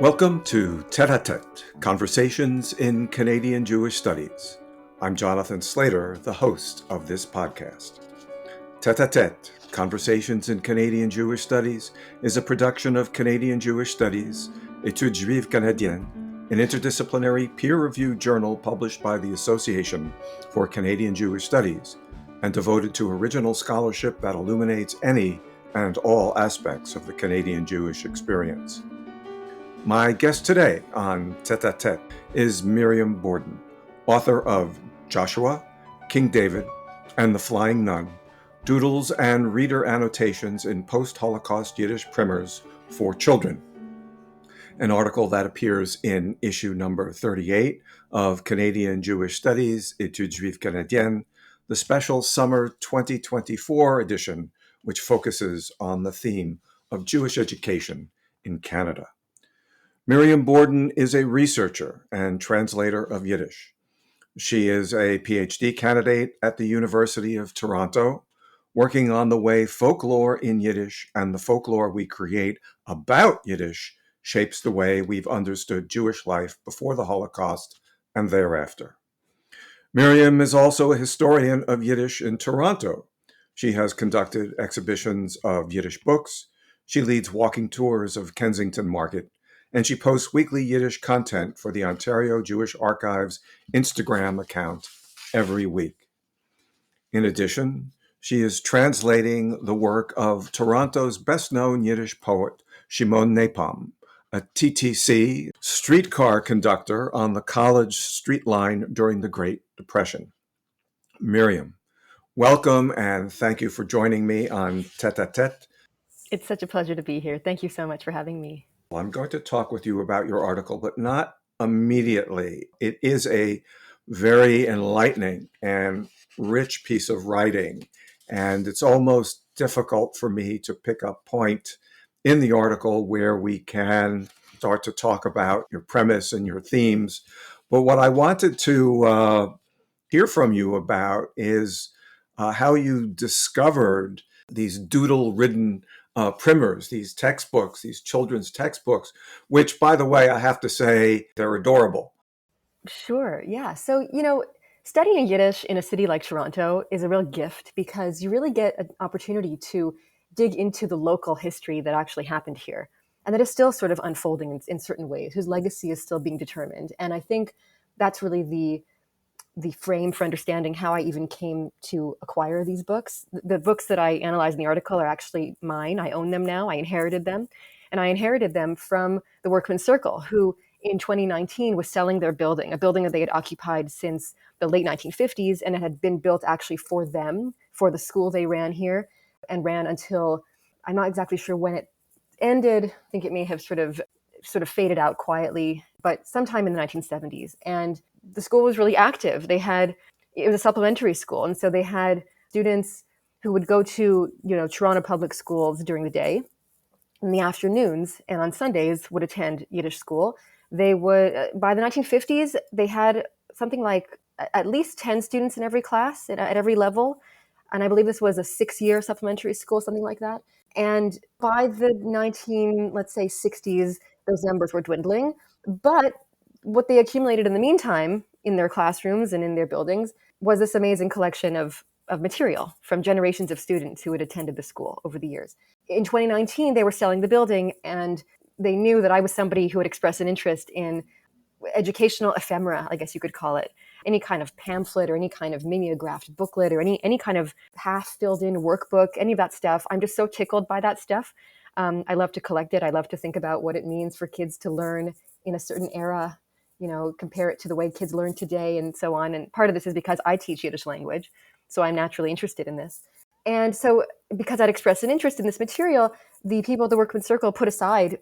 Welcome to Tête-à-Tête, Conversations in Canadian Jewish Studies. I'm Jonathan Slater, the host of this podcast. Tête-à-Tête, Conversations in Canadian Jewish Studies is a production of Canadian Jewish Studies, Études, juives canadiennes, an interdisciplinary peer-reviewed journal published by the Association for Canadian Jewish Studies and devoted to original scholarship that illuminates any and all aspects of the Canadian Jewish experience. My guest today on Tête-à-Tête is Miriam Borden, author of Joshua, King David, and the Flying Nun, Doodles and Reader Annotations in Post-Holocaust Yiddish Primers for Children, an article that appears in issue number 38 of Canadian Jewish Studies, Études, juives canadiennes, the special summer 2024 edition, which focuses on the theme of Jewish education in Canada. Miriam Borden is a researcher and translator of Yiddish. She is a PhD candidate at the University of Toronto, working on the way folklore in Yiddish and the folklore we create about Yiddish shapes the way we've understood Jewish life before the Holocaust and thereafter. Miriam is also a historian of Yiddish in Toronto. She has conducted exhibitions of Yiddish books. She leads walking tours of Kensington Market, and she posts weekly Yiddish content for the Ontario Jewish Archives Instagram account every week. In addition, she is translating the work of Toronto's best-known Yiddish poet, Shimon Napalm, a TTC streetcar conductor on the college street line during the Great Depression. Miriam, welcome and thank you for joining me on Tête-à-Tête. It's such a pleasure to be here. Thank you so much for having me. I'm going to talk with you about your article, but not immediately. It is a very enlightening and rich piece of writing, and it's almost difficult for me to pick a point in the article where we can start to talk about your premise and your themes. But what I wanted to hear from you about is how you discovered these doodle-ridden primers, these textbooks, these children's textbooks, which, by the way, I have to say, they're adorable. Sure, yeah. So, studying Yiddish in a city like Toronto is a real gift because you really get an opportunity to dig into the local history that actually happened here and that is still sort of unfolding in certain ways, whose legacy is still being determined. And I think that's really the frame for understanding how I even came to acquire these books. The books that I analyze in the article are actually mine. I own them now. I inherited them. And I inherited them from the Workmen's Circle, who in 2019 was selling their building, a building that they had occupied since the late 1950s, and it had been built actually for them, for the school they ran here, and ran until, I'm not exactly sure when it ended. I think it may have sort of faded out quietly, but sometime in the 1970s. And the school was really active. It was a supplementary school. And so they had students who would go to, Toronto public schools during the day. In the afternoons and on Sundays would attend Yiddish school. They would, by the 1950s, they had something like at least 10 students in every class at every level. And I believe this was a 6-year supplementary school, something like that. And by the 60s, those numbers were dwindling. But what they accumulated in the meantime in their classrooms and in their buildings was this amazing collection of material from generations of students who had attended the school over the years. In 2019, they were selling the building, and they knew that I was somebody who had expressed an interest in educational ephemera, I guess you could call it. Any kind of pamphlet or any kind of mimeographed booklet or any kind of half-filled-in workbook, any of that stuff. I'm just so tickled by that stuff. I love to collect it. I love to think about what it means for kids to learn in a certain era, compare it to the way kids learn today and so on. And part of this is because I teach Yiddish language, so I'm naturally interested in this. And so because I'd expressed an interest in this material, the people at the Workmen's Circle put aside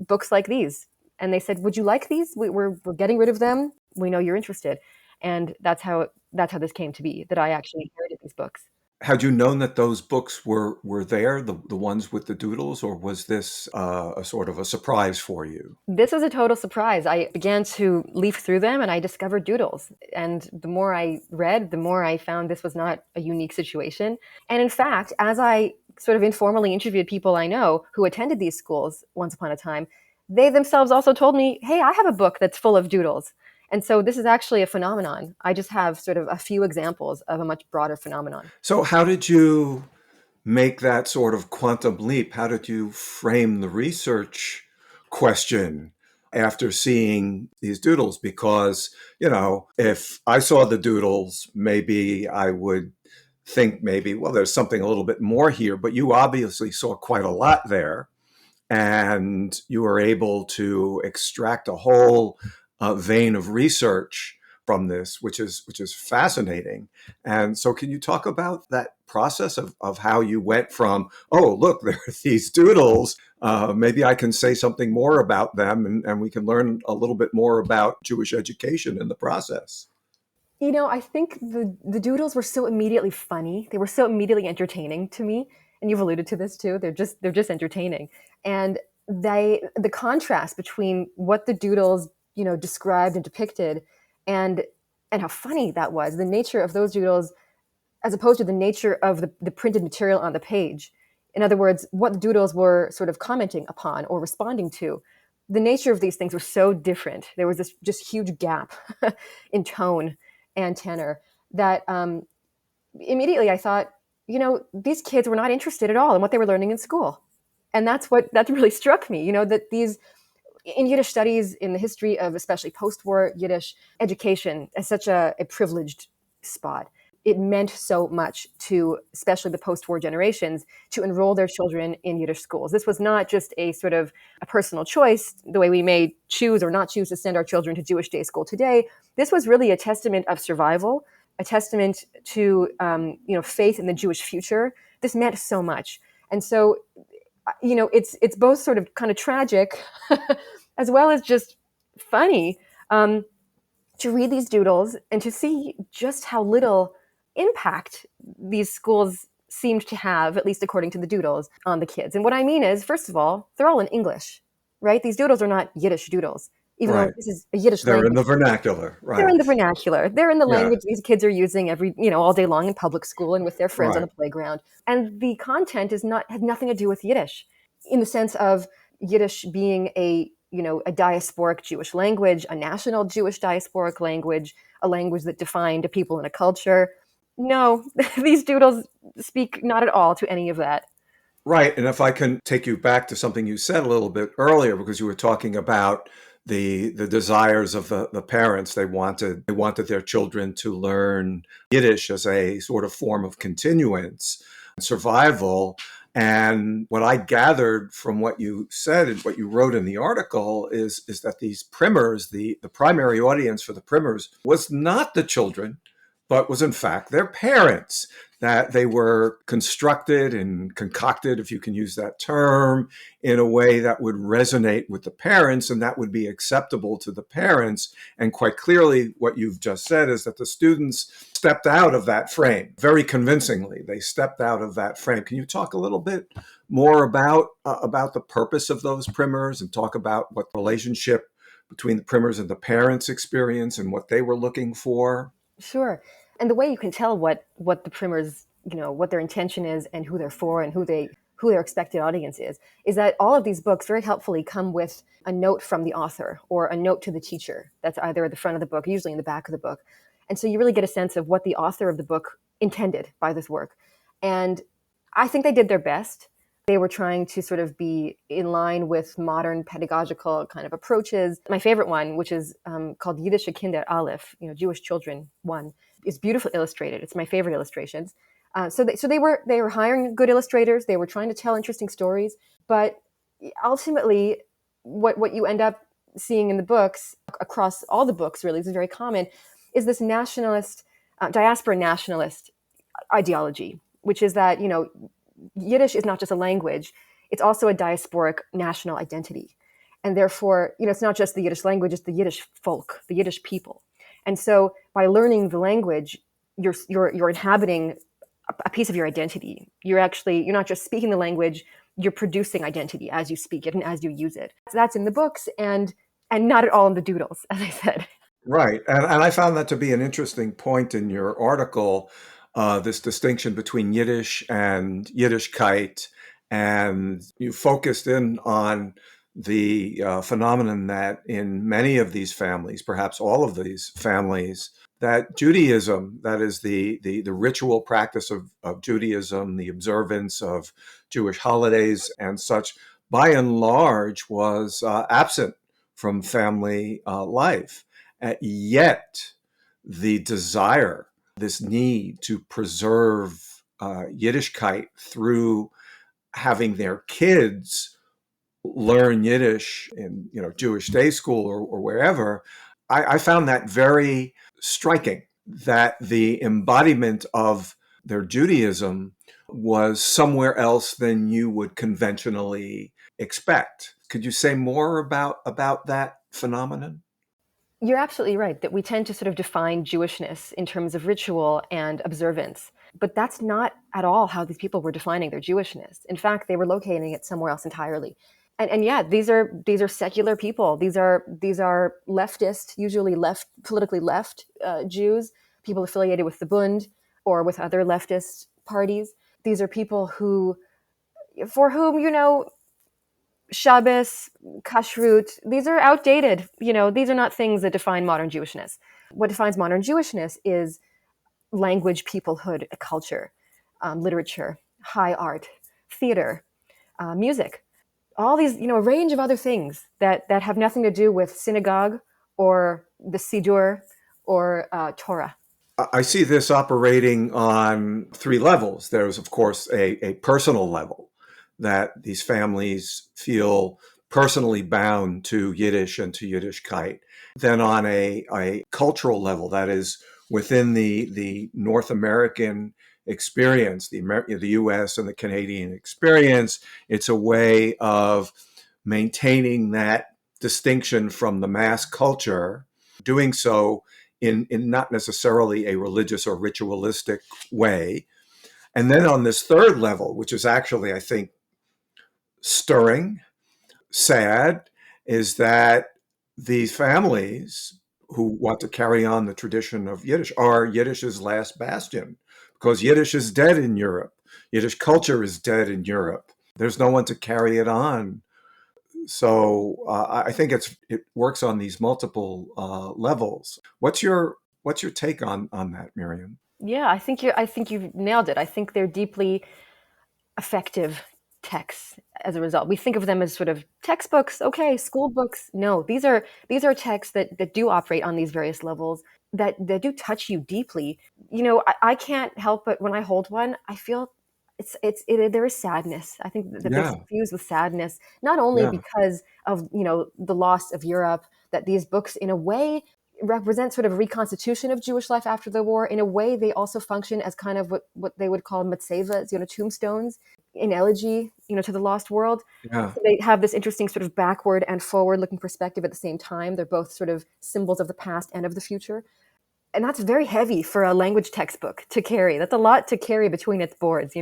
books like these. And they said, would you like these? We're getting rid of them. We know you're interested. And that's how this came to be, that I actually inherited these books. Had you known that those books were there, the ones with the doodles, or was this a sort of a surprise for you? This was a total surprise. I began to leaf through them and I discovered doodles. And the more I read, the more I found this was not a unique situation. And in fact, as I sort of informally interviewed people I know who attended these schools once upon a time, they themselves also told me, hey, I have a book that's full of doodles. And so this is actually a phenomenon. I just have sort of a few examples of a much broader phenomenon. So how did you make that sort of quantum leap? How did you frame the research question after seeing these doodles? Because, if I saw the doodles, maybe I would think well, there's something a little bit more here, but you obviously saw quite a lot there. And you were able to extract a whole vein of research from this, which is fascinating. And so, can you talk about that process of how you went from, oh, look, there are these doodles. Maybe I can say something more about them, and we can learn a little bit more about Jewish education in the process. I think the doodles were so immediately funny. They were so immediately entertaining to me. And you've alluded to this too. They're just entertaining. And the contrast between what the doodles, described and depicted and how funny that was, the nature of those doodles as opposed to the nature of the printed material on the page. In other words, what the doodles were sort of commenting upon or responding to. The nature of these things was so different. There was this just huge gap in tone and tenor that immediately I thought, these kids were not interested at all in what they were learning in school. And that really struck me, that these in Yiddish studies, in the history of especially post-war Yiddish education, as such a privileged spot. It meant so much to especially the post-war generations to enroll their children in Yiddish schools. This was not just a sort of a personal choice, the way we may choose or not choose to send our children to Jewish day school today. This was really a testament of survival, a testament to faith in the Jewish future. This meant so much. And so, it's both sort of kind of tragic as well as just funny to read these doodles and to see just how little impact these schools seemed to have, at least according to the doodles, on the kids. And what I mean is, first of all, they're all in English, right? These doodles are not Yiddish doodles, even though Right. this is a Yiddish They're in language. the vernacular, They're right? in the vernacular. They're in the Yeah, language these kids are using all day long in public school and with their friends on right. the playground. And the content had nothing to do with Yiddish in the sense of Yiddish being a diasporic Jewish language, a national Jewish diasporic language, a language that defined a people and a culture. No, these doodles speak not at all to any of that. Right. And if I can take you back to something you said a little bit earlier, because you were talking about the desires of the parents. They wanted their children to learn Yiddish as a sort of form of continuance, survival. And what I gathered from what you said and what you wrote in the article is that these primers, the primary audience for the primers was not the children, but was in fact their parents, that they were constructed and concocted, if you can use that term, in a way that would resonate with the parents and that would be acceptable to the parents. And quite clearly, what you've just said is that the students stepped out of that frame very convincingly. They stepped out of that frame. Can you talk a little bit more about the purpose of those primers and talk about what the relationship between the primers and the parents' experience and what they were looking for? Sure. And the way you can tell what the primers, what their intention is and who they're for and who their expected audience is that all of these books very helpfully come with a note from the author or a note to the teacher that's either at the front of the book, usually in the back of the book. And so you really get a sense of what the author of the book intended by this work. And I think they did their best. They were trying to sort of be in line with modern pedagogical kind of approaches. My favorite one, which is called Yiddische Kinder Aleph, Jewish Children 1, is beautifully illustrated. It's my favorite illustrations. So they were hiring good illustrators. They were trying to tell interesting stories. But ultimately, what you end up seeing in the books, across all the books really, this is very common, is this nationalist, diaspora nationalist ideology, which is that, Yiddish is not just a language, it's also a diasporic national identity. And therefore, it's not just the Yiddish language, it's the Yiddish folk, the Yiddish people. And so by learning the language, you're inhabiting a piece of your identity. You're not just speaking the language, you're producing identity as you speak it and as you use it. So that's in the books and not at all in the doodles, as I said. Right. And I found that to be an interesting point in your article, this distinction between Yiddish and Yiddishkeit. And you focused in on the phenomenon that in many of these families, perhaps all of these families, that Judaism, that is the ritual practice of Judaism, the observance of Jewish holidays and such, by and large, was absent from family life. Yet, the desire, this need to preserve Yiddishkeit through having their kids learn Yiddish in Jewish day school or wherever, I found that very striking. That the embodiment of their Judaism was somewhere else than you would conventionally expect. Could you say more about that phenomenon? You're absolutely right that we tend to sort of define Jewishness in terms of ritual and observance. But that's not at all how these people were defining their Jewishness. In fact, they were locating it somewhere else entirely. And yeah, these are secular people. These are leftist, usually politically left Jews, people affiliated with the Bund or with other leftist parties. These are people for whom, Shabbos, kashrut, these are outdated. These are not things that define modern Jewishness. What defines modern Jewishness is language, peoplehood, culture, literature, high art, theater, music, all these, a range of other things that have nothing to do with synagogue or the Siddur or Torah. I see this operating on three levels. There's, of course, a personal level that these families feel personally bound to Yiddish and to Yiddishkeit. Then on a cultural level, that is within the North American experience, the U.S. and the Canadian experience, it's a way of maintaining that distinction from the mass culture, doing so in not necessarily a religious or ritualistic way. And then on this third level, which is actually, I think, stirring, sad, is that these families who want to carry on the tradition of Yiddish are Yiddish's last bastion, because Yiddish is dead in Europe. Yiddish culture is dead in Europe. There's no one to carry it on. So I think it works on these multiple levels. What's your take on that, Miriam? Yeah, I think you've nailed it. I think they're deeply effective texts as a result. We think of them as sort of textbooks, okay, school books. No, these are texts that do operate on these various levels that do touch you deeply. I can't help but when I hold one, I feel there is sadness. I think that they're Yeah, suffused with sadness, not only yeah. because of the loss of Europe, that these books in a way represent sort of a reconstitution of Jewish life after the war. In a way, they also function as kind of what they would call matzevas, tombstones in elegy, to the lost world. Yeah. So they have this interesting sort of backward and forward-looking perspective at the same time. They're both sort of symbols of the past and of the future. And that's very heavy for a language textbook to carry. That's a lot to carry between its boards.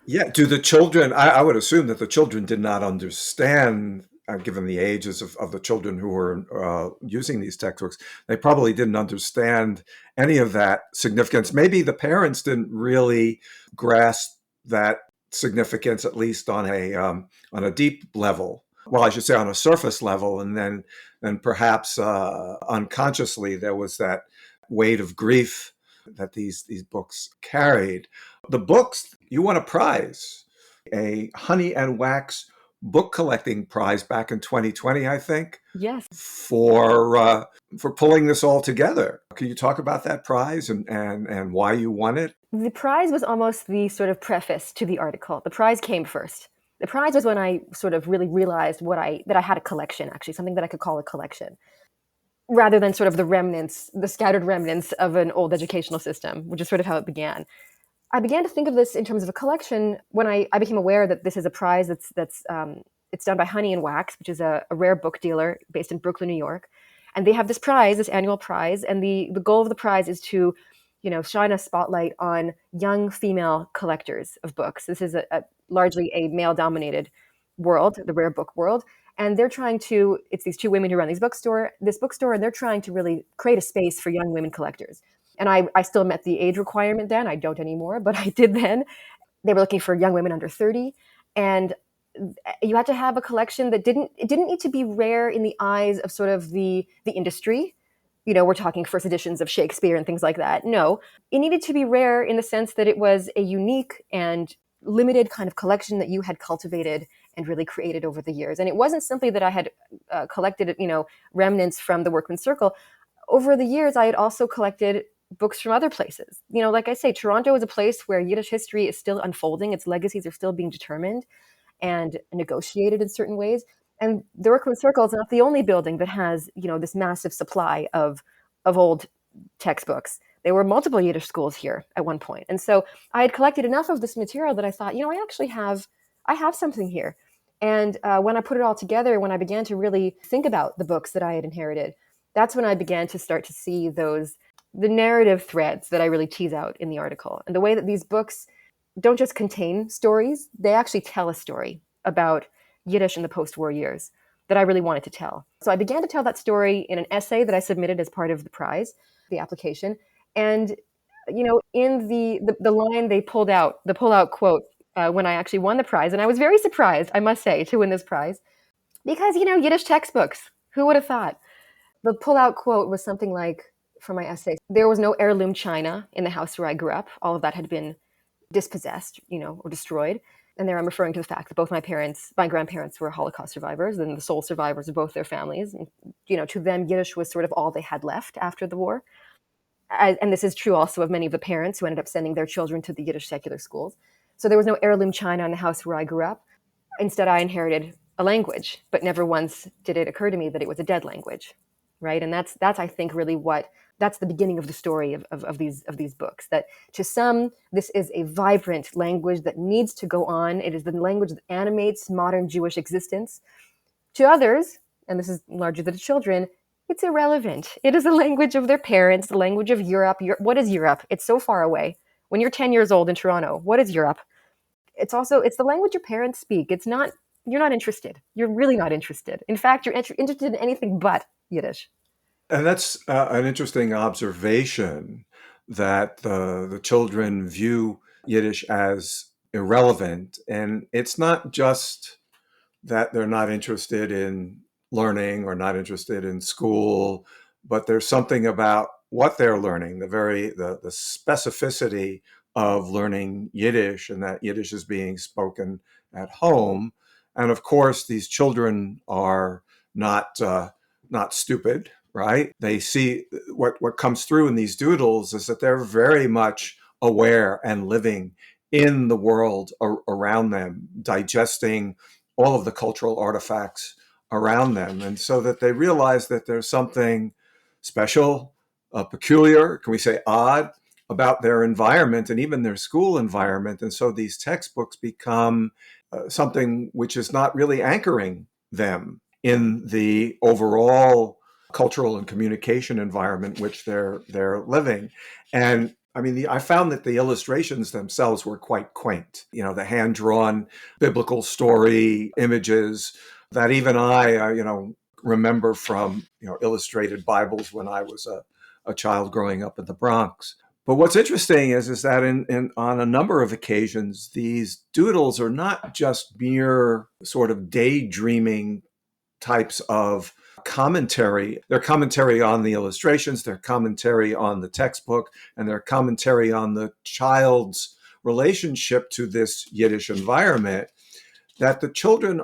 Yeah. Do the children, I would assume that the children did not understand, given the ages of the children who were using these textbooks, they probably didn't understand any of that significance. Maybe the parents didn't really grasp that significance, at least on a deep level. Well, I should say on a surface level, and then perhaps unconsciously there was that weight of grief that these books carried. The books, you won a prize, a Honey and Wax book collecting prize back in 2020, I think, Yes. for pulling this all together. Can you talk about that prize and why you won it? The prize was almost the sort of preface to the article. The prize came first. The prize was when I sort of really realized that I had a collection, actually, something that I could call a collection, rather than sort of the scattered remnants of an old educational system, which is sort of how it began. I began to think of this in terms of a collection when I became aware that this is a prize that's it's done by Honey and Wax, which is a rare book dealer based in Brooklyn, New York. And they have this prize, this annual prize, and the goal of the prize is to, shine a spotlight on young female collectors of books. This is largely a male-dominated world, the rare book world. And they're trying to, it's these two women who run this bookstore, and they're trying to really create a space for young women collectors. And I still met the age requirement then. I don't anymore, but I did then. They were looking for young women under 30. And you had to have a collection that didn't need to be rare in the eyes of sort of the industry. We're talking first editions of Shakespeare and things like that. No, it needed to be rare in the sense that it was a unique and limited kind of collection that you had cultivated and really created over the years. And it wasn't simply that I had collected, remnants from the workman's circle. Over the years, I had also collected books from other places. Like I say, Toronto is a place where Yiddish history is still unfolding. Its legacies are still being determined and negotiated in certain ways. And the Workman's Circle is not the only building that has, this massive supply of old textbooks. There were multiple Yiddish schools here at one point. And so I had collected enough of this material that I thought, I have something here. And when I put it all together, when I began to really think about the books that I had inherited, that's when I began to start to see the narrative threads that I really tease out in the article. And the way that these books don't just contain stories, they actually tell a story about Yiddish in the post-war years that I really wanted to tell. So I began to tell that story in an essay that I submitted as part of the prize, the application. And, in the line they pulled out, the pull-out quote, when I actually won the prize, and I was very surprised, I must say, to win this prize, because, Yiddish textbooks, who would have thought? The pull-out quote was something like, for my essay, there was no heirloom china in the house where I grew up. All of that had been dispossessed, or destroyed. And there I'm referring to the fact that both my grandparents were Holocaust survivors and the sole survivors of both their families. And, to them, Yiddish was sort of all they had left after the war. And this is true also of many of the parents who ended up sending their children to the Yiddish secular schools. So there was no heirloom china in the house where I grew up. Instead, I inherited a language, but never once did it occur to me that it was a dead language, right? And that's I think really that's the beginning of the story of these books. That to some, this is a vibrant language that needs to go on. It is the language that animates modern Jewish existence. To others, and this is largely the children, it's irrelevant. It is a language of their parents, the language of Europe. What is Europe? It's so far away. When you're 10 years old in Toronto, what is Europe? It's the language your parents speak. You're not interested. You're really not interested. In fact, you're interested in anything but Yiddish. And that's an interesting observation that the children view Yiddish as irrelevant. And it's not just that they're not interested in learning or not interested in school, but there's something about what they're learning, the specificity of learning Yiddish, and that Yiddish is being spoken at home. And of course, these children are not stupid, right? They see what comes through in these doodles is that they're very much aware and living in the world around them, digesting all of the cultural artifacts around them. And so that they realize that there's something special, peculiar, can we say odd, about their environment and even their school environment. And so these textbooks become something which is not really anchoring them in the overall cultural and communication environment which they're living. And I mean, I found that the illustrations themselves were quite quaint. The hand-drawn biblical story images that even I remember from, illustrated Bibles when I was a child growing up in the Bronx. But what's interesting is that on a number of occasions, these doodles are not just mere sort of daydreaming types of commentary. Their commentary on the illustrations, their commentary on the textbook, and their commentary on the child's relationship to this Yiddish environment, that the children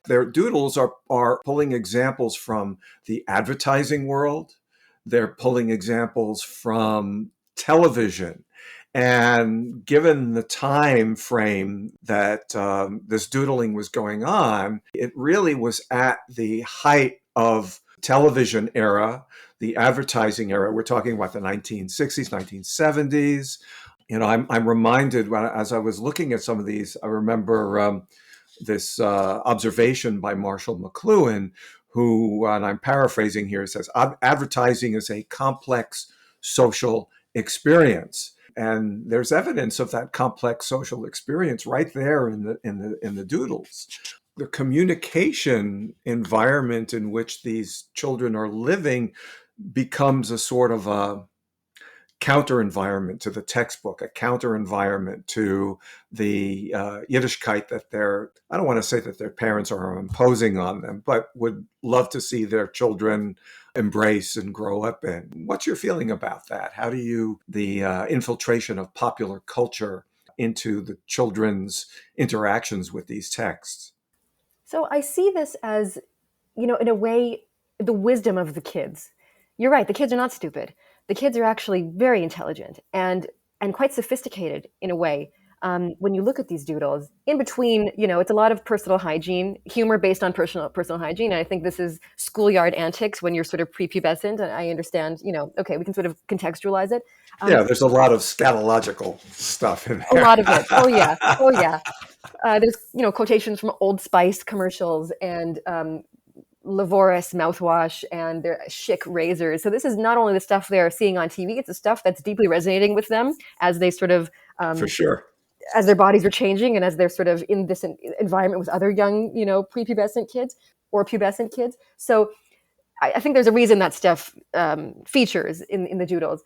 their doodles are pulling examples from the advertising world. They're pulling examples from television. And given the time frame that this doodling was going on, it really was at the height of television era, the advertising era. We're talking about the 1960s, 1970s. I'm reminded as I was looking at some of these, I remember this observation by Marshall McLuhan, who, and I'm paraphrasing here, says, advertising is a complex social experience. And there's evidence of that complex social experience right there in the doodles. The communication environment in which these children are living becomes a sort of counter environment to the textbook, a counter environment to the Yiddishkeit that I don't want to say that their parents are imposing on them, but would love to see their children embrace and grow up in. What's your feeling about that? How do the infiltration of popular culture into the children's interactions with these texts? So I see this as, in a way, the wisdom of the kids. You're right, the kids are not stupid. The kids are actually very intelligent and quite sophisticated in a way. When you look at these doodles, in between, it's a lot of personal hygiene, humor based on personal hygiene. And I think this is schoolyard antics when you're sort of prepubescent. And I understand, okay, we can sort of contextualize it. Yeah, there's a lot of scatological stuff in there. A lot of it. Oh yeah. Oh yeah. There's quotations from Old Spice commercials and Levoris mouthwash and their chic razors. So this is not only the stuff they're seeing on TV; it's the stuff that's deeply resonating with them as they sort of For sure. as their bodies are changing and as they're sort of in this environment with other young, prepubescent kids or pubescent kids. So I think there's a reason that stuff features in the doodles.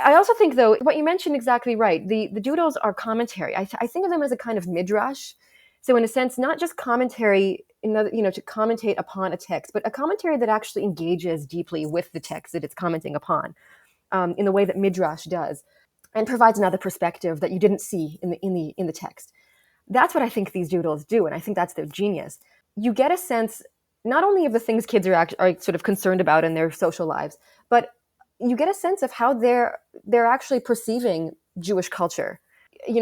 I also think, though, what you mentioned exactly right. The doodles are commentary. I think of them as a kind of midrash. So in a sense, not just commentary, to commentate upon a text, but a commentary that actually engages deeply with the text that it's commenting upon, in the way that midrash does, and provides another perspective that you didn't see in the text. That's what I think these doodles do, and I think that's their genius. You get a sense not only of the things kids are sort of concerned about in their social lives, but you get a sense of how they're actually perceiving Jewish culture.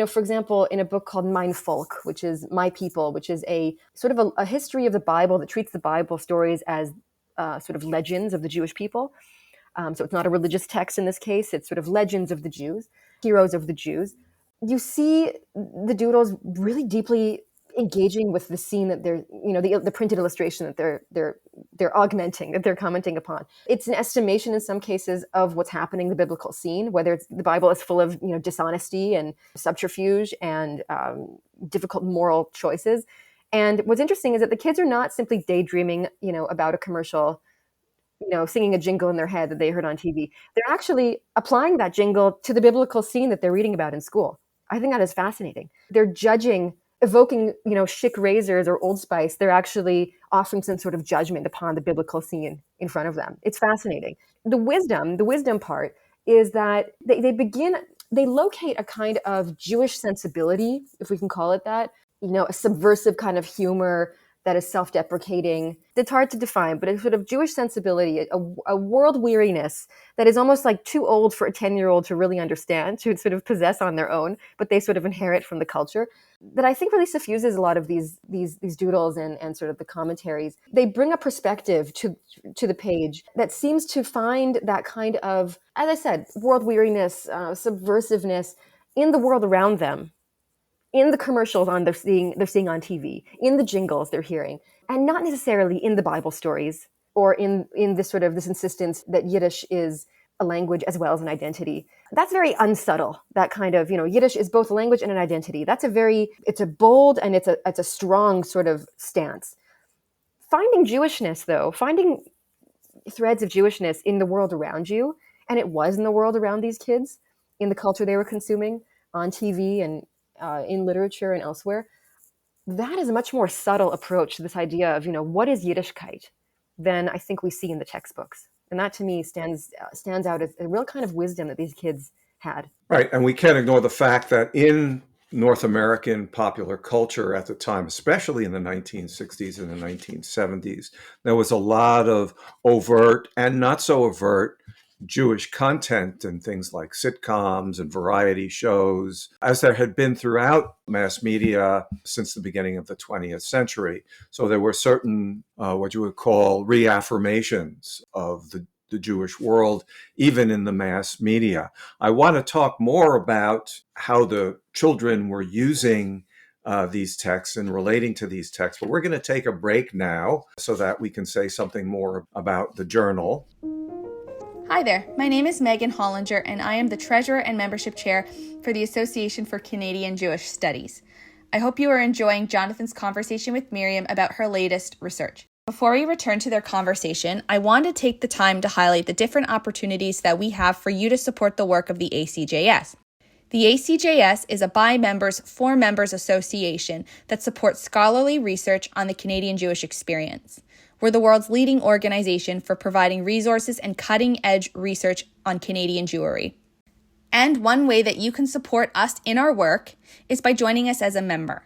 For example, in a book called Mein Volk, which is My People, which is a sort of a history of the Bible that treats the Bible stories as sort of legends of the Jewish people. So it's not a religious text in this case. It's sort of legends of the Jews, heroes of the Jews. You see the doodles really deeply engaging with the scene that they're, the printed illustration that they're augmenting, that they're commenting upon. It's an estimation in some cases of what's happening in the biblical scene, whether it's the Bible is full of, dishonesty and subterfuge and difficult moral choices. And what's interesting is that the kids are not simply daydreaming, about a commercial, singing a jingle in their head that they heard on TV. They're actually applying that jingle to the biblical scene that they're reading about in school. I think that is fascinating. They're evoking, chic razors or Old Spice. They're actually offering some sort of judgment upon the biblical scene in front of them. It's fascinating. The wisdom part is that they locate a kind of Jewish sensibility, if we can call it that, a subversive kind of humor that is self-deprecating. It's hard to define, but a sort of Jewish sensibility, a world weariness that is almost like too old for a 10-year-old to really understand, to sort of possess on their own, but they sort of inherit from the culture, that I think really suffuses a lot of these doodles and sort of the commentaries. They bring a perspective to the page that seems to find that kind of, as I said, world weariness, subversiveness in the world around them, in the commercials they're seeing on TV, in the jingles they're hearing, and not necessarily in the Bible stories or in this sort of this insistence that Yiddish is a language as well as an identity. That's very unsubtle. That kind of, Yiddish is both a language and an identity. It's a bold and it's a strong sort of stance. Finding Jewishness, though, finding threads of Jewishness in the world around you, and it was in the world around these kids, in the culture they were consuming on TV and in literature and elsewhere, that is a much more subtle approach to this idea of, what is Yiddishkeit than I think we see in the textbooks. And that to me stands out as a real kind of wisdom that these kids had. Right. And we can't ignore the fact that in North American popular culture at the time, especially in the 1960s and the 1970s, there was a lot of overt and not so overt Jewish content in things like sitcoms and variety shows, as there had been throughout mass media since the beginning of the 20th century. So there were certain, what you would call reaffirmations of the Jewish world, even in the mass media. I want to talk more about how the children were using these texts and relating to these texts, but we're going to take a break now so that we can say something more about the journal. Hi there, my name is Megan Hollinger, and I am the Treasurer and Membership Chair for the Association for Canadian Jewish Studies. I hope you are enjoying Jonathan's conversation with Miriam about her latest research. Before we return to their conversation, I want to take the time to highlight the different opportunities that we have for you to support the work of the ACJS. The ACJS is a by members for members association that supports scholarly research on the Canadian Jewish experience. We're the world's leading organization for providing resources and cutting-edge research on Canadian Jewry. And one way that you can support us in our work is by joining us as a member.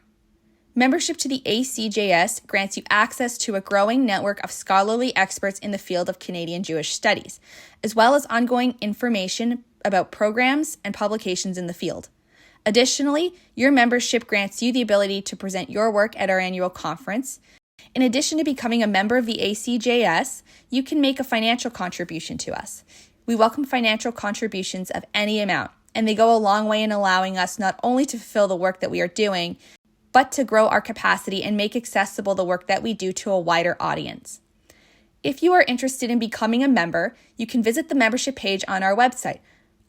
Membership to the ACJS grants you access to a growing network of scholarly experts in the field of Canadian Jewish studies, as well as ongoing information about programs and publications in the field. Additionally, your membership grants you the ability to present your work at our annual conference. In addition to becoming a member of the ACJS, you can make a financial contribution to us. We welcome financial contributions of any amount, and they go a long way in allowing us not only to fulfill the work that we are doing, but to grow our capacity and make accessible the work that we do to a wider audience. If you are interested in becoming a member, you can visit the membership page on our website.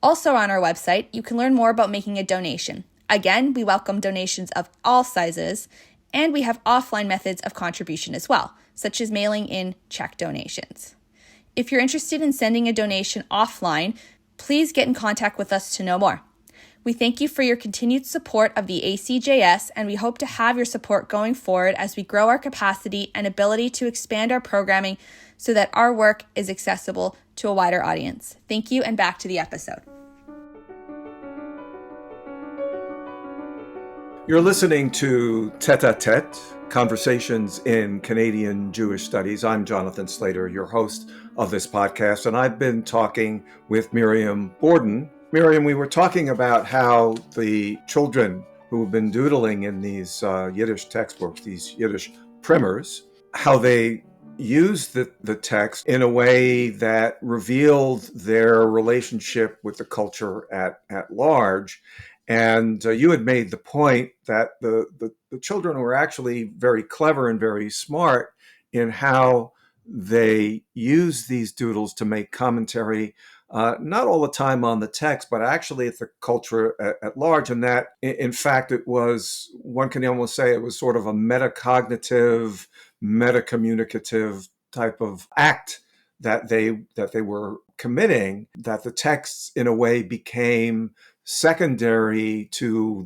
Also on our website, you can learn more about making a donation. Again, we welcome donations of all sizes, and we have offline methods of contribution as well, such as mailing in check donations. If you're interested in sending a donation offline, please get in contact with us to know more. We thank you for your continued support of the ACJS, and we hope to have your support going forward as we grow our capacity and ability to expand our programming so that our work is accessible to a wider audience. Thank you, and back to the episode. You're listening to Tête-à-Tête, Conversations in Canadian Jewish Studies. I'm Jonathan Slater, your host of this podcast, and I've been talking with Miriam Borden. Miriam, we were talking about how the children who have been doodling in these Yiddish textbooks, these Yiddish primers, how they used the text in a way that revealed their relationship with the culture at large. And you had made the point that the children were actually very clever and very smart in how they use these doodles to make commentary, not all the time on the text, but actually at the culture at large. And that, in fact, it was, one can almost say it was sort of a metacognitive, metacommunicative type of act that they were committing, that the texts in a way became secondary to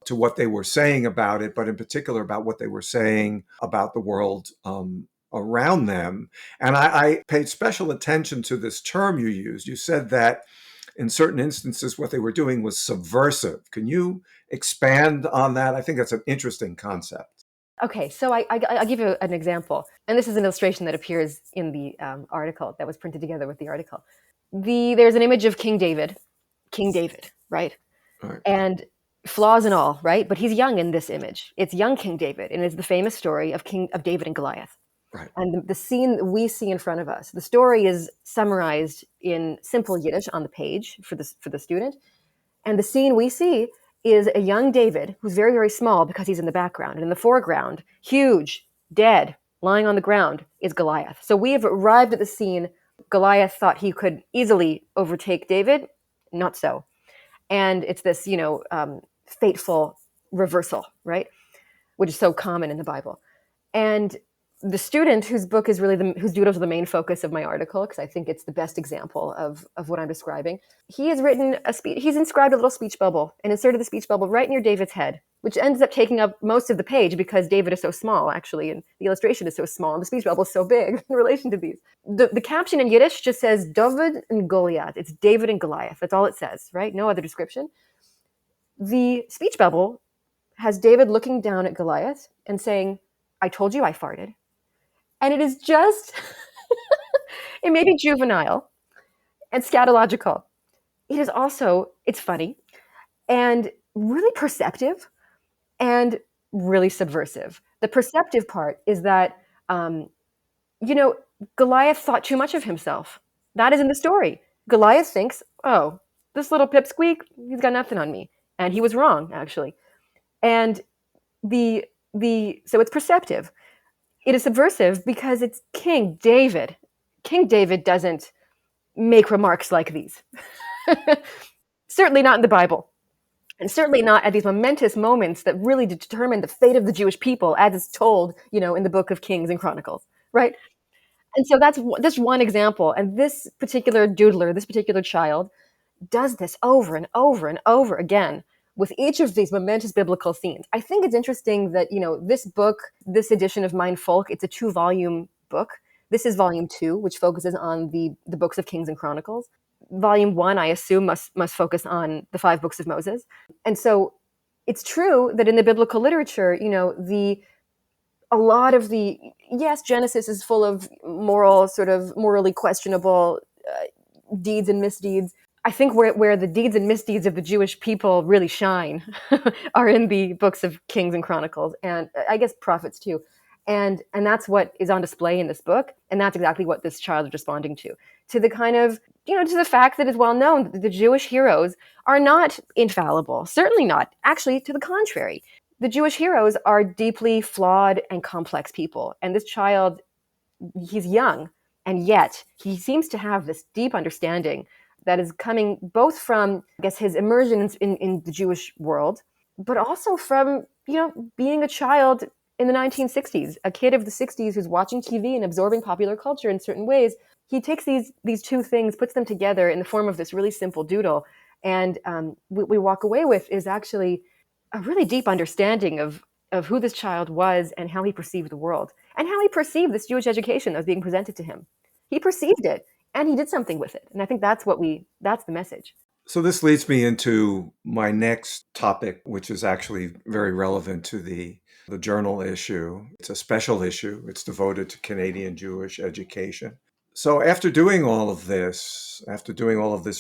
what they were saying about it, but in particular about what they were saying about the world around them. And I paid special attention to this term you used. You said that in certain instances, what they were doing was subversive. Can you expand on that? I think that's an interesting concept. Okay, so I'll give you an example. And this is an illustration that appears in the article that was printed together with the article. There's an image of King David, right? Right. And flaws and all, right? But he's young in this image. It's young King David, and it's the famous story of David and Goliath. Right. And the scene we see in front of us, the story is summarized in simple Yiddish on the page for the student. And the scene we see is a young David who's very, very small because he's in the background. And in the foreground, huge, dead, lying on the ground, is Goliath. So we have arrived at the scene. Goliath thought he could easily overtake David. Not so. And it's this, fateful reversal, right? Which is so common in the Bible. And the student whose book is really whose doodles are the main focus of my article, because I think it's the best example of what I'm describing. He has written he's inscribed a little speech bubble and inserted the speech bubble right near David's head, which ends up taking up most of the page because David is so small, actually, and the illustration is so small, and the speech bubble is so big in relation to these. The caption in Yiddish just says David and Goliath. It's David and Goliath. That's all it says, right? No other description. The speech bubble has David looking down at Goliath and saying, "I told you I farted." And it is just, it may be juvenile and scatological. It is also, it's funny and really perceptive and really subversive. The perceptive part is that, Goliath thought too much of himself. That is in the story. Goliath thinks, oh, this little pipsqueak, he's got nothing on me. And he was wrong, actually. And so it's perceptive. It is subversive because it's King David. King David doesn't make remarks like these. Certainly not in the Bible. And certainly not at these momentous moments that really determine the fate of the Jewish people, as it's told, in the book of Kings and Chronicles, right? And so that's just one example. And this particular doodler, this particular child, does this over and over and over again with each of these momentous biblical scenes. I think it's interesting that, this book, this edition of Mein Volk, it's a 2-volume book. This is volume 2, which focuses on the books of Kings and Chronicles. Volume 1, I assume, must focus on the 5 books of Moses. And so it's true that in the biblical literature, a lot of yes, Genesis is full of morally questionable deeds and misdeeds. I think where the deeds and misdeeds of the Jewish people really shine are in the books of Kings and Chronicles, and I guess prophets too. And that's what is on display in this book, and that's exactly what this child is responding to the kind of, to the fact that it's well known that the Jewish heroes are not infallible, certainly not. Actually, to the contrary. The Jewish heroes are deeply flawed and complex people, and this child, he's young, and yet he seems to have this deep understanding that is coming both from, I guess, his immersion in the Jewish world, but also from, being a child in the 1960s, a kid of the 60s who's watching TV and absorbing popular culture in certain ways. He takes these two things, puts them together in the form of this really simple doodle, and what we walk away with is actually a really deep understanding of who this child was and how he perceived the world and how he perceived this Jewish education that was being presented to him. He perceived it and he did something with it. And I think that's the message. So this leads me into my next topic, which is actually very relevant to the journal issue. It's a special issue. It's devoted to Canadian Jewish education. So after doing all of this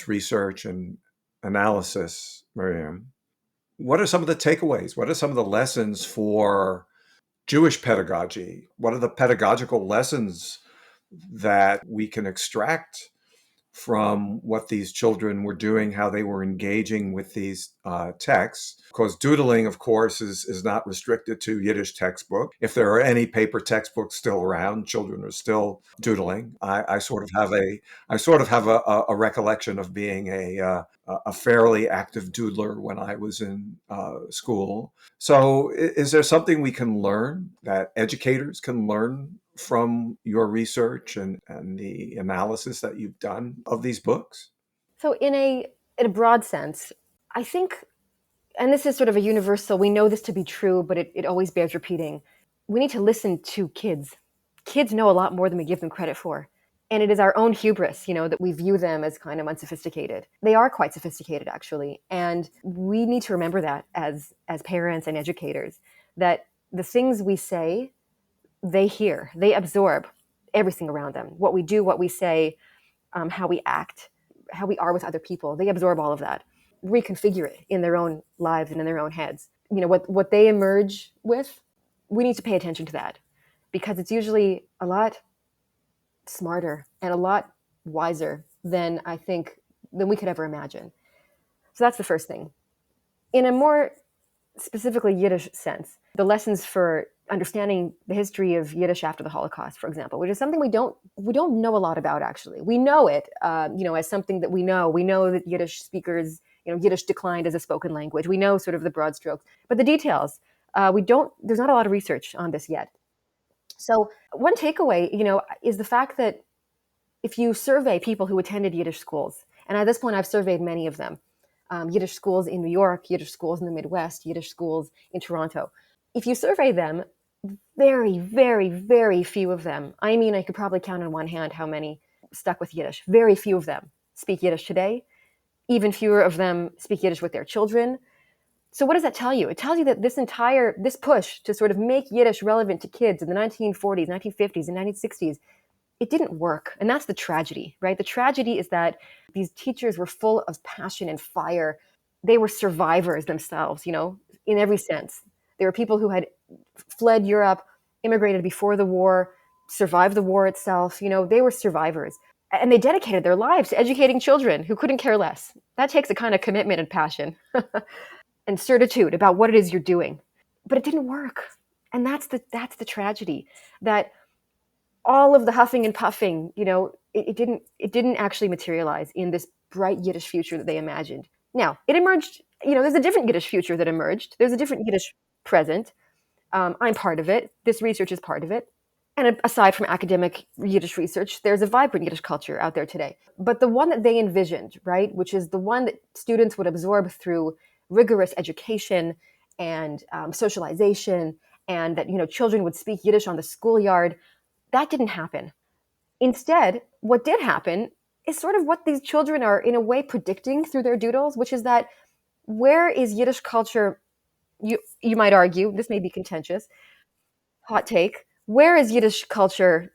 research and analysis, Miriam, what are some of the takeaways? What are some of the lessons for Jewish pedagogy? What are the pedagogical lessons that we can extract from what these children were doing, how they were engaging with these texts? Because doodling, of course, is not restricted to Yiddish textbook. If there are any paper textbooks still around, children are still doodling. I sort of have a recollection of being a fairly active doodler when I was in school. So is there something we can learn, that educators can learn from your research and the analysis that you've done of these books? So in a broad sense, I think, and this is sort of a universal, we know this to be true, but it always bears repeating. We need to listen to kids. Kids know a lot more than we give them credit for. And it is our own hubris, that we view them as kind of unsophisticated. They are quite sophisticated, actually. And we need to remember that as parents and educators, that the things we say, they hear, they absorb everything around them. What we do, what we say, how we act, how we are with other people, they absorb all of that, reconfigure it in their own lives and in their own heads. What they emerge with, we need to pay attention to that, because it's usually a lot smarter and a lot wiser than we could ever imagine. So that's the first thing. In a more specifically Yiddish sense, the lessons for understanding the history of Yiddish after the Holocaust, for example, which is something we don't know a lot about, actually. We know it, as something that we know. We know that Yiddish speakers, Yiddish declined as a spoken language. We know sort of the broad strokes, but the details, there's not a lot of research on this yet. So one takeaway, is the fact that if you survey people who attended Yiddish schools, and at this point I've surveyed many of them, Yiddish schools in New York, Yiddish schools in the Midwest, Yiddish schools in Toronto. If you survey them, very, very, very few of them, I could probably count on one hand how many stuck with Yiddish. Very few of them speak Yiddish today. Even fewer of them speak Yiddish with their children. So what does that tell you? It tells you that this push to sort of make Yiddish relevant to kids in the 1940s, 1950s, and 1960s, it didn't work. And that's the tragedy, right? The tragedy is that these teachers were full of passion and fire. They were survivors themselves, in every sense. They were people who had fled Europe, immigrated before the war, survived the war itself. They were survivors. And they dedicated their lives to educating children who couldn't care less. That takes a kind of commitment and passion and certitude about what it is you're doing. But it didn't work. And that's the tragedy, that all of the huffing and puffing, it didn't actually materialize in this bright Yiddish future that they imagined. Now, it emerged There's a different Yiddish future that emerged. There's a different Yiddish present. I'm part of it. This research is part of it. And aside from academic Yiddish research, there's a vibrant Yiddish culture out there today. But the one that they envisioned, right, which is the one that students would absorb through rigorous education and socialization, and that children would speak Yiddish on the schoolyard, that didn't happen. Instead, what did happen is sort of what these children are in a way predicting through their doodles, which is that where is Yiddish culture? You might argue, this may be contentious, hot take, where is Yiddish culture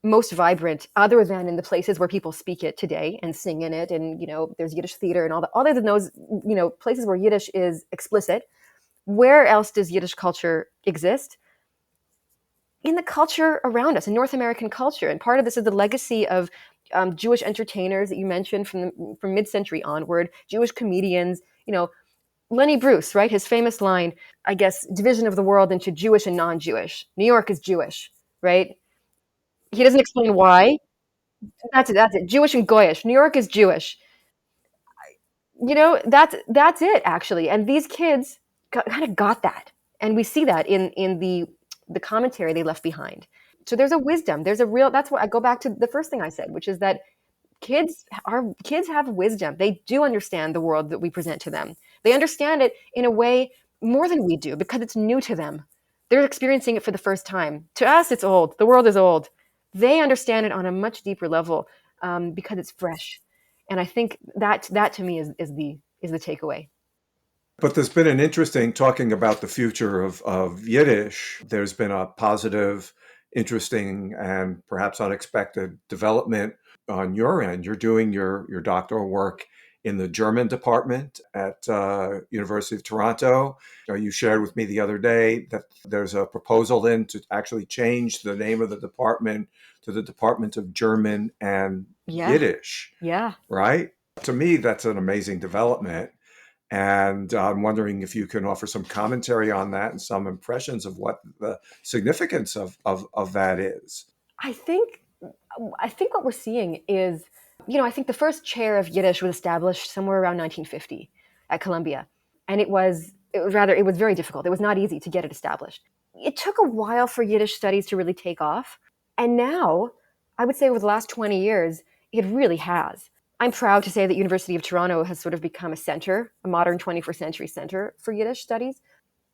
most vibrant other than in the places where people speak it today and sing in it, and there's Yiddish theater and all that, other than those places where Yiddish is explicit? Where else does Yiddish culture exist? In the culture around us, in North American culture. And part of this is the legacy of Jewish entertainers that you mentioned from mid-century onward, Jewish comedians, Lenny Bruce, right? His famous line, I guess, division of the world into Jewish and non-Jewish. New York is Jewish, right? He doesn't explain why. That's it. Jewish and Goyish. New York is Jewish. That's it, actually. And these kids kind of got that. And we see that in the commentary they left behind. So there's a wisdom. That's what I go back to the first thing I said, which is that kids have wisdom. They do understand the world that we present to them. They understand it in a way more than we do because it's new to them. They're experiencing it for the first time. To us, it's old. The world is old. They understand it on a much deeper level because it's fresh. And I think that to me is the takeaway. But there's been an interesting talking about the future of Yiddish. There's been a positive, interesting, and perhaps unexpected development on your end. You're doing your doctoral work in the German department at University of Toronto. You shared with me the other day that there's a proposal in to actually change the name of the department to the Department of German and Yiddish. Yeah. Right? To me, that's an amazing development. And I'm wondering if you can offer some commentary on that and some impressions of what the significance of that is. I think what we're seeing is, I think the first chair of Yiddish was established somewhere around 1950 at Columbia. And it was very difficult. It was not easy to get it established. It took a while for Yiddish studies to really take off. And now, I would say over the last 20 years, it really has. I'm proud to say that University of Toronto has sort of become a modern 21st century center for Yiddish studies.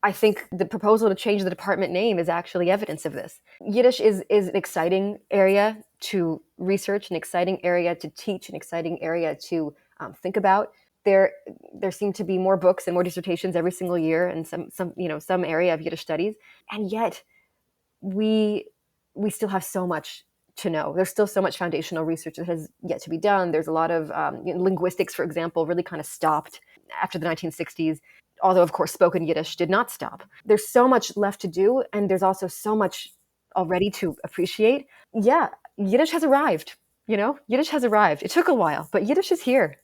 I think the proposal to change the department name is actually evidence of this. Yiddish is an exciting area to research, an exciting area to teach, an exciting area to think about. There seem to be more books and more dissertations every single year in some area of Yiddish studies, and yet we still have so much to know. There's still so much foundational research that has yet to be done. There's a lot of linguistics, for example, really kind of stopped after the 1960s. Although, of course, spoken Yiddish did not stop. There's so much left to do, and there's also so much already to appreciate. Yeah, Yiddish has arrived. Yiddish has arrived. It took a while, but Yiddish is here.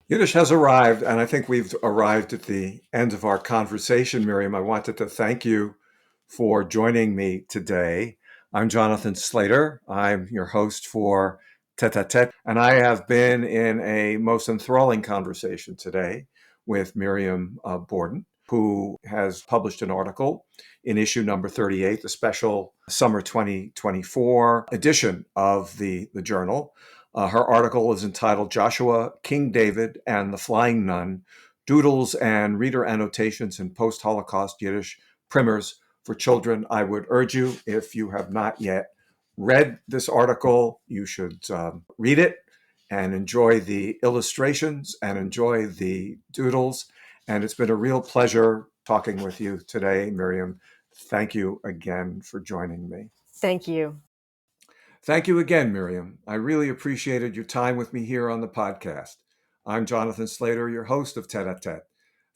Yiddish has arrived, and I think we've arrived at the end of our conversation, Miriam. I wanted to thank you for joining me today. I'm Jonathan Slater. I'm your host for Tête-à-Tête, and I have been in a most enthralling conversation today with Miriam Borden, who has published an article in issue number 38, the special summer 2024 edition of the journal. Her article is entitled Joshua, King David, and the Flying Nun, Doodles and Reader Annotations in Post-Holocaust Yiddish Primers for Children. I would urge you, if you have not yet read this article, you should read it and enjoy the illustrations and enjoy the doodles. And it's been a real pleasure talking with you today, Miriam. Thank you again for joining me. Thank you. Thank you again, Miriam. I really appreciated your time with me here on the podcast. I'm Jonathan Slater, your host of Tête-à-Tête.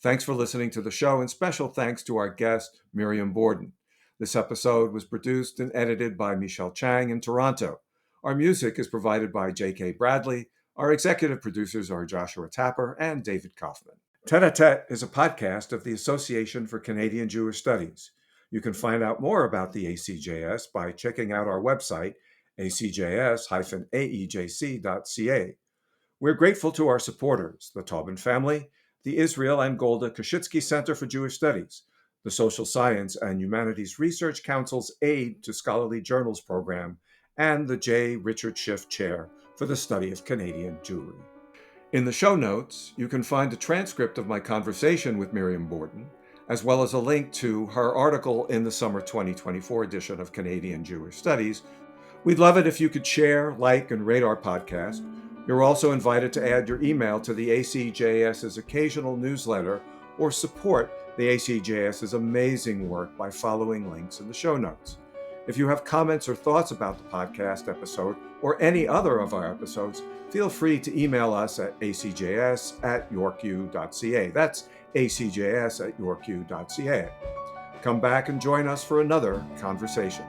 Thanks for listening to the show, and special thanks to our guest, Miriam Borden. This episode was produced and edited by Michelle Chang in Toronto. Our music is provided by J.K. Bradley. Our executive producers are Joshua Tapper and David Koffman. Tête-à-Tête is a podcast of the Association for Canadian Jewish Studies. You can find out more about the ACJS by checking out our website, acjs-aejc.ca. We're grateful to our supporters, the Taubman family, the Israel and Golda Koshitsky Center for Jewish Studies, the Social Science and Humanities Research Council's Aid to Scholarly Journals program, and the J. Richard Schiff Chair for the Study of Canadian Jewry. In the show notes, you can find a transcript of my conversation with Miriam Borden, as well as a link to her article in the summer 2024 edition of Canadian Jewish Studies. We'd love it if you could share, like, and rate our podcast. You're also invited to add your email to the ACJS's occasional newsletter or support the ACJS's amazing work by following links in the show notes. If you have comments or thoughts about the podcast episode or any other of our episodes, feel free to email us at acjs@yorku.ca. That's acjs@yorku.ca. Come back and join us for another conversation.